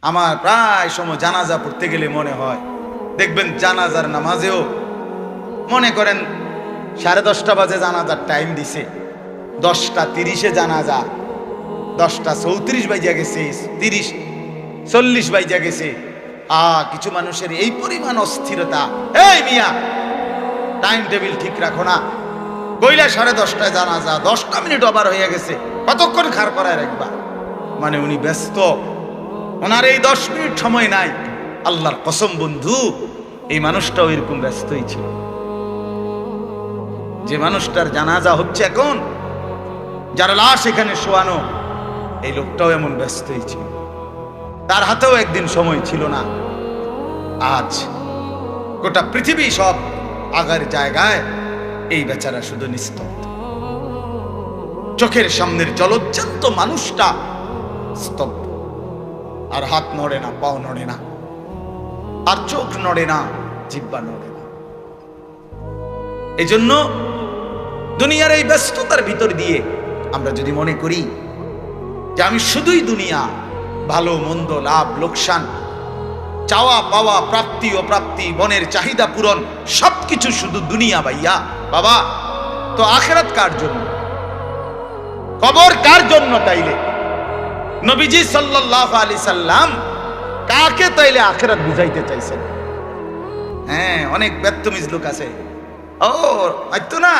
আমার প্রায় সময় জানাজা পড়তে গেলে মনে হয়, দেখবেন জানাজার নামাজেও মনে করেন 10:30 বাজে জানাজার টাইম দিছে, 10:30 জানাজা, 10:34 বাজে গেছে, 30-40 বাজে গেছে। কিছু মানুষের এই পরিমাণ অস্থিরতা, এই মিয়া টাইম টেবিল ঠিক রাখো না, কইলা 10:30টায় জানাজা, 10টা মিনিট ওভার হয়ে গেছে, কতক্ষণ খাড় করায় রাখবা? মানে উনি ব্যস্ত, ওনার এই 10 মিনিট সময় নাই। আল্লাহর কসম বন্ধু, এই মানুষটাও এরকম ব্যস্তই ছিল। যে মানুষটার জানাজা হচ্ছে এখন, যার লাশ এখানে শোয়ানো, এই লোকটাও এমন ব্যস্তই ছিল। তার হাতেও একদিন সময় ছিল না। আজ গোটা পৃথিবী সব আগার জায়গায়, এই বেচারা শুধু নিস্তব্ধ। চোখের সামনের জলজ্জান্ত মানুষটা স্তব্ধ, আর হাত নড়ে না, পাও নড়ে না, আর চোখ নড়ে না, জিহ্বা নড়ে না। এই জন্য দুনিয়ার এই ব্যস্ততার ভিতর দিয়ে আমরা যদি মনে করি যে আমি শুধুই দুনিয়া, ভালো মন্দ, লাভ লোকসান, চাওয়া পাওয়া, প্রাপ্তি অপ্রাপ্তি, মনের চাহিদা পূরণ, সবকিছু শুধু দুনিয়া ভাইয়া, বাবা তো আখিরাত কার জন্য? কবর কার জন্য? তাইলে নবীজি সাল্লাল্লাহু আলাইহি সাল্লাম কাকে তাইলে আখিরাত বুঝাইতে চাইছেন? হ্যাঁ, অনেক বেত্তমিজ লোক আছে, ও হয়তো না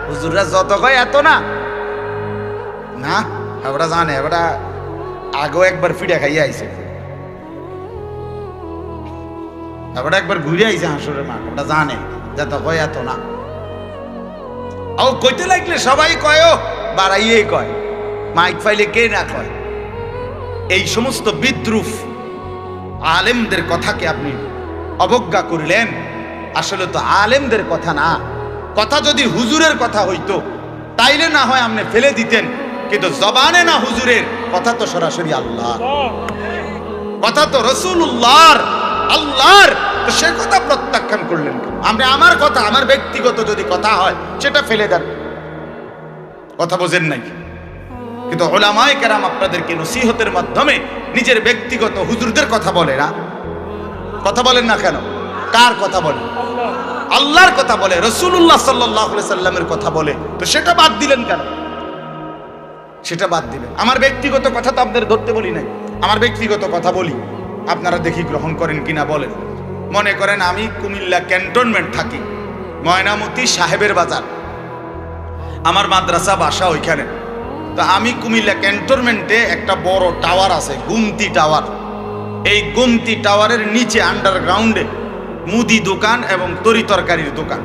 হুজুররা যত কয় এত না, না ওরা জানে, ওরা আগেও একবার ফিডা খাইয়া আইছে, ওরা একবার ঘুরে আইছে হাসুরের মাঠ, ওটা জানে যত কয় এত না। ও কইতে লাগলে সবাই কয়, বাড়াইয়েই কয়, মাইক ফাইলে কে না কয়। এই সমস্ত বিদ্রুপ আলেমদের কথাকে আপনি অবজ্ঞা করিলেন। আসলে তো আলেমদের কথা না, কথা যদি হুজুরের কথা হইতো তাইলে না হয় আপনি ফেলে দিতেন, কিন্তু জবানে না হুজুরের কথা, তো সরাসরি আল্লাহ কথা, তো রাসূলুল্লাহর, আল্লাহর, তো সে কথা প্রত্যাখ্যান করলেন কেন? আমরা আমার কথা, আমার ব্যক্তিগত যদি কথা হয় সেটা ফেলে দেন, কথা বোঝেন নাই? কিন্তু উলামায়ে কেরাম আপনাদেরকে নসিহতের মাধ্যমে নিজের ব্যক্তিগত হুজুরদের কথা বলে না, কথা বলেন না কেন? কার কথা বলে? আল্লাহর কথা বলে, রাসূলুল্লাহ সাল্লাল্লাহু আলাইহি সাল্লামের কথা বলে, তো সেটা বাদ দিলেন কেন? সেটা বাদ দিলেন। আমার ব্যক্তিগত কথা তো আপনাদের ধরতে বলি নাই, আমার ব্যক্তিগত কথা বলি, আপনারা দেখি গ্রহণ করেন কিনা বলেন। মনে করেন আমি কুমিল্লা ক্যান্টনমেন্ট থাকি, ময়নামতি সাহেবের বাজার, আমার মাদ্রাসা বাসা ওইখানে। তো আমি কুমিল্লা ক্যান্টনমেন্টে একটা বড় টাওয়ার আছে, গুমতি টাওয়ার। এই গুমতি টাওয়ারের নিচে আন্ডারগ্রাউন্ডে মুদি দোকান এবং তরি তরকারির দোকান।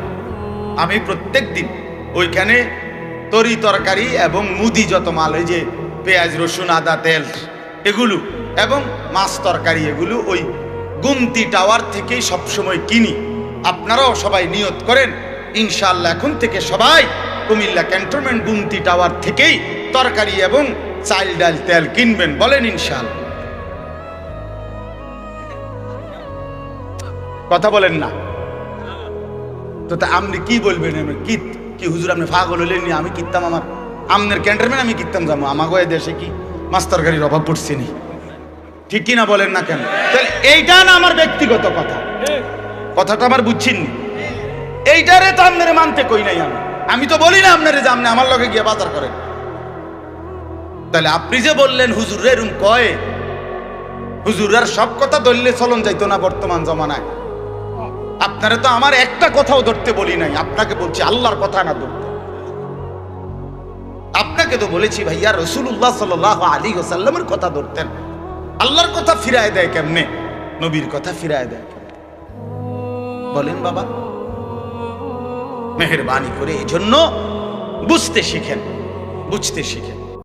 আমি প্রত্যেক দিন ওইখানে তরি তরকারি এবং মুদি যত মাল, এই যে পেঁয়াজ রসুন আদা তেল এগুলো এবং মাছ তরকারি, এগুলো ওই গুমতি টাওয়ার থেকেই সবসময় কিনি। আপনারাও সবাই নিয়ত করেন ইনশাআল্লাহ এখন থেকে সবাই কুমিল্লা ক্যান্টনমেন্ট গুমতি টাওয়ার থেকেই তরকারি এবং চাল ডাল তেল কিনবেন, বলেন ইনশাআল্লাহ। কথা বলেন না তো? তা আপনি কি বলবেন? কি হুজুর আপনি পাগল হলেন? আমি কিনতাম, আমার আমনের ক্যান্টনমেন্ট আমি কিনতাম যাবো, আমাকে দেশে কি মাছ তরকারির অভাব পড়ছে নি? ঠিক কিনা বলেন না কেন? তাহলে এইটা না আমার ব্যক্তিগত কথা, কথাটা আমার বুঝছেন? এইটারে তো আপনারে মানতে কই নাই আমি তো বলি না আপনারে যে আপনি আমার লগে গিয়ে বাজার করেন। তাহলে আপনি যে বললেন হুজুররা এরকম কয়, হুজুরার সব কথা ধরলে চলন যাইতো না বর্তমান জমানায়। আপনারা তো আমার একটা কথাও ধরতে বলি নাই, আপনাকে বলছি আল্লাহর কথা না ধরতে। আপনাকে তো বলেছি ভাইয়া রাসূলুল্লাহ সাল্লাল্লাহু আলাইহি ওয়াসাল্লামের কথা ধরতেন। আল্লাহর কথা ফিরায় দেয় কেমনে? নবীর কথা ফিরায় দেয় কেমনে? বলেন বাবা, মেহেরবানি করে এই জন্য বুঝতে শিখেন, বুঝতে শিখেন।